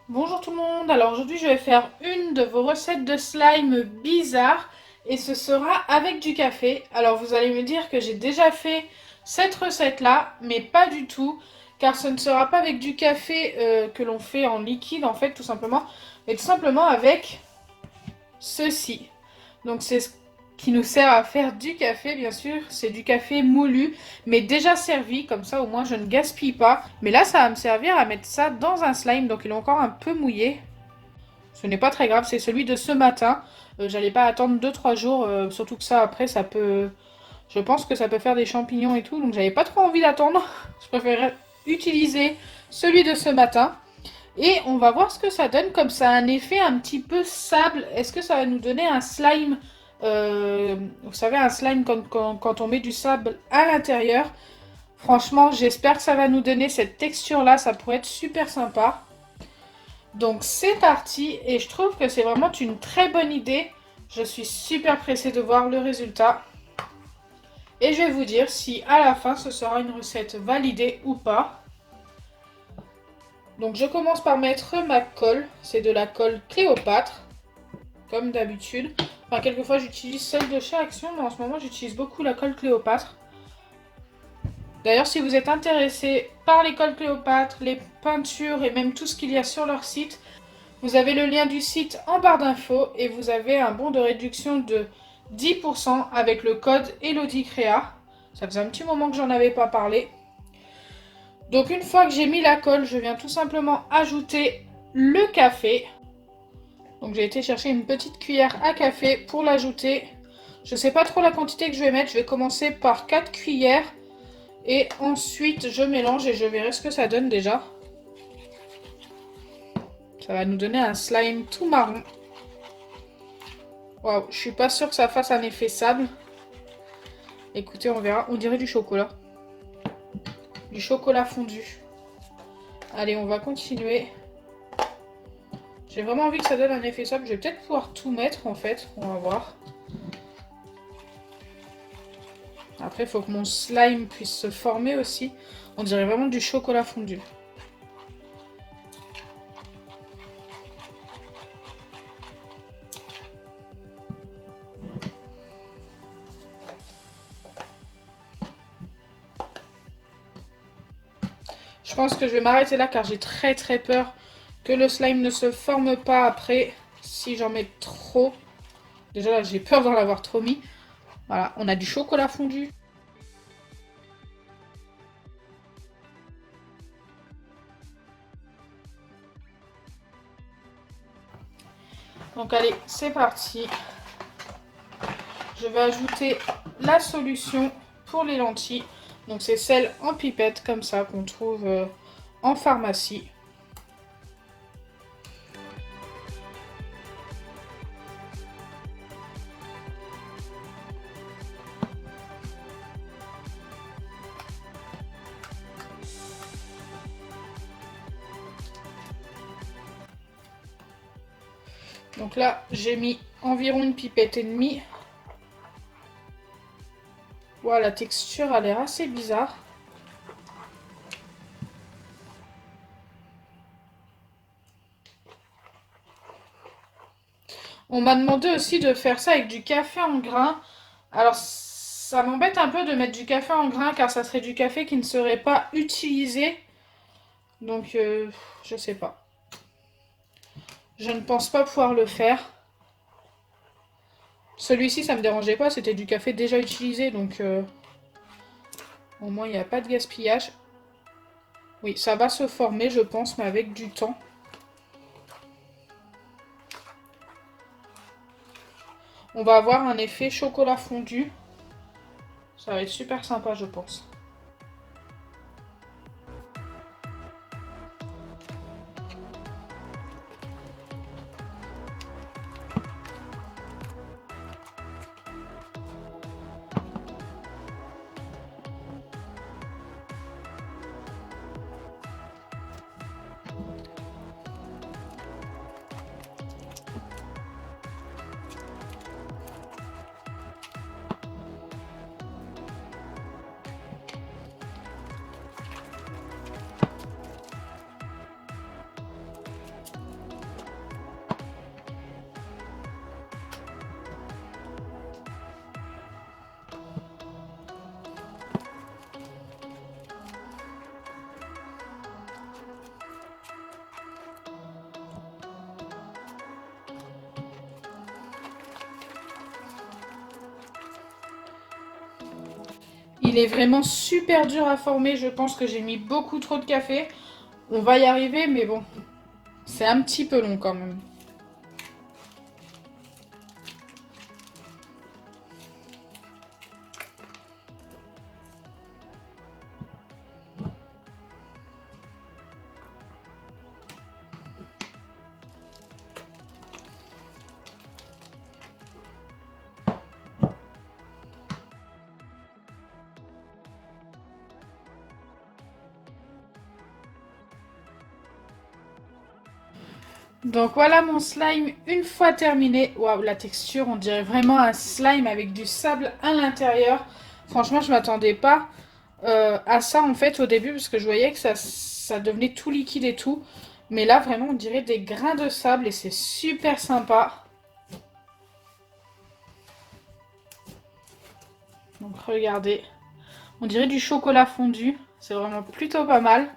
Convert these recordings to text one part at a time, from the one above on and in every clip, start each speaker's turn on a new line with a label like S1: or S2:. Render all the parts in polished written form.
S1: Bonjour tout le monde, alors aujourd'hui je vais faire une de vos recettes de slime bizarres et ce sera avec du café. Alors vous allez me dire que j'ai déjà fait cette recette là, mais pas du tout, car ce ne sera pas avec du café que l'on fait en liquide en fait tout simplement, mais tout simplement avec ceci. Donc c'est ce qui nous sert à faire du café bien sûr, c'est du café moulu, mais déjà servi, comme ça au moins je ne gaspille pas. Mais là ça va me servir à mettre ça dans un slime, donc il est encore un peu mouillé. Ce n'est pas très grave, c'est celui de ce matin. J'allais pas attendre 2-3 jours, surtout que ça après ça peut... Je pense que ça peut faire des champignons et tout, donc j'avais pas trop envie d'attendre. Je préférerais utiliser celui de ce matin. Et on va voir ce que ça donne, comme ça a un effet un petit peu sable. Est-ce que ça va nous donner un slime vous savez, un slime quand on met du sable à l'intérieur. Franchement, j'espère que ça va nous donner cette texture-là, ça pourrait être super sympa. Donc c'est parti, et je trouve que c'est vraiment une très bonne idée. Je suis super pressée de voir le résultat. Et je vais vous dire si à la fin ce sera une recette validée ou pas. Donc je commence par mettre ma colle, c'est de la colle Cléopâtre, comme d'habitude. Enfin quelquefois j'utilise celle de chez Action, mais en ce moment j'utilise beaucoup la colle Cléopâtre. D'ailleurs si vous êtes intéressé par les colles Cléopâtre, les peintures et même tout ce qu'il y a sur leur site, vous avez le lien du site en barre d'infos et vous avez un bon de réduction de 10% avec le code ELODICREA. Ça faisait un petit moment que j'en avais pas parlé. Donc une fois que j'ai mis la colle, je viens tout simplement ajouter le café. Donc j'ai été chercher une petite cuillère à café pour l'ajouter. Je ne sais pas trop la quantité que je vais mettre, je vais commencer par 4 cuillères. Et ensuite je mélange et je verrai ce que ça donne déjà. Ça va nous donner un slime tout marron. Waouh, je suis pas sûre que ça fasse un effet sable. Écoutez, on verra. On dirait du chocolat. Du chocolat fondu. Allez, on va continuer. J'ai vraiment envie que ça donne un effet sable. Je vais peut-être pouvoir tout mettre en fait. On va voir. Après, il faut que mon slime puisse se former aussi. On dirait vraiment du chocolat fondu. Je pense que je vais m'arrêter là car j'ai très peur que le slime ne se forme pas après si j'en mets trop. Déjà là, j'ai peur d'en avoir trop mis. Voilà, on a du chocolat fondu. Donc allez, c'est parti. Je vais ajouter la solution pour les lentilles. Donc c'est celle en pipette comme ça qu'on trouve en pharmacie. Donc là, j'ai mis environ une pipette et demie. Voilà, la texture a l'air assez bizarre. On m'a demandé aussi de faire ça avec du café en grains. Alors, ça m'embête un peu de mettre du café en grains car ça serait du café qui ne serait pas utilisé. Donc, je sais pas. Je ne pense pas pouvoir le faire. Celui-ci, ça me dérangeait pas, c'était du café déjà utilisé, donc au moins il n'y a pas de gaspillage. Oui, ça va se former, je pense, mais avec du temps. On va avoir un effet chocolat fondu. Ça va être super sympa, je pense. Il est vraiment super dur à former. Je pense que j'ai mis beaucoup trop de café. On va y arriver, mais bon, c'est un petit peu long quand même. Donc voilà mon slime une fois terminé. Waouh, la texture, on dirait vraiment un slime avec du sable à l'intérieur. Franchement, je m'attendais pas à ça en fait au début parce que je voyais que ça devenait tout liquide et tout. Mais là, vraiment, on dirait des grains de sable et c'est super sympa. Donc regardez, on dirait du chocolat fondu. C'est vraiment plutôt pas mal.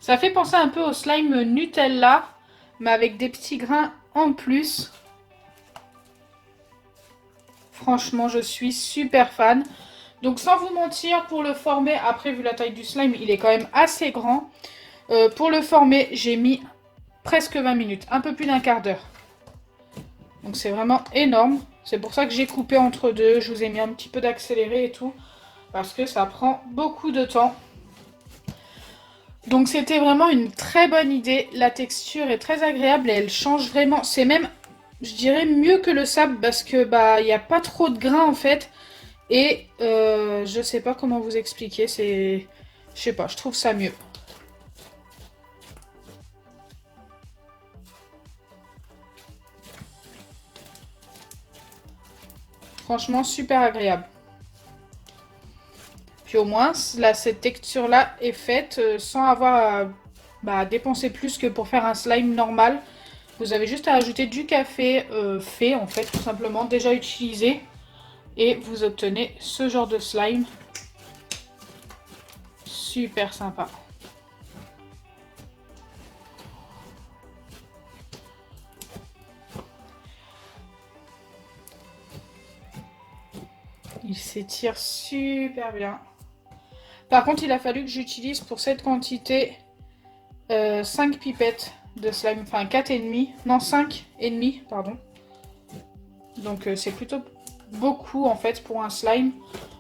S1: Ça fait penser un peu au slime Nutella, mais avec des petits grains en plus. Franchement, je suis super fan. Donc sans vous mentir, pour le former, après vu la taille du slime, il est quand même assez grand. Pour le former, j'ai mis presque 20 minutes, un peu plus d'un quart d'heure. Donc c'est vraiment énorme. C'est pour ça que j'ai coupé entre deux. Je vous ai mis un petit peu d'accéléré et tout. Parce que ça prend beaucoup de temps. Donc c'était vraiment une très bonne idée. La texture est très agréable et elle change vraiment. C'est même, je dirais, mieux que le sable parce que bah il n'y a pas trop de grains en fait. Et je sais pas comment vous expliquer. C'est, je sais pas, je trouve ça mieux. Franchement, super agréable. Puis au moins, là, cette texture-là est faite sans avoir à dépenser plus que pour faire un slime normal. Vous avez juste à ajouter du café fait, en fait, tout simplement, déjà utilisé. Et vous obtenez ce genre de slime. Super sympa. Il s'étire super bien. Par contre, il a fallu que j'utilise pour cette quantité 5 pipettes de slime. Enfin, 4,5. Non, 5,5, pardon. Donc c'est plutôt beaucoup en fait pour un slime.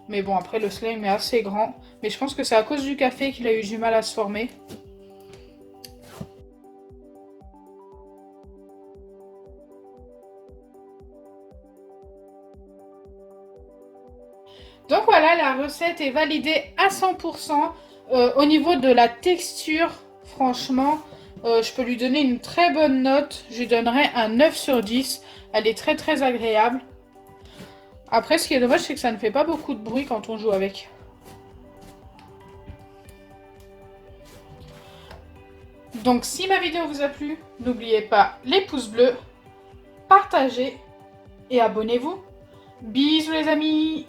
S1: Mais bon, après le slime est assez grand. Mais je pense que c'est à cause du café qu'il a eu du mal à se former. Donc voilà, la recette est validée à 100%. Au niveau de la texture, franchement, je peux lui donner une très bonne note. Je lui donnerai un 9 sur 10. Elle est très très agréable. Après, ce qui est dommage, c'est que ça ne fait pas beaucoup de bruit quand on joue avec. Donc si ma vidéo vous a plu, n'oubliez pas les pouces bleus, partagez et abonnez-vous. Bisous les amis!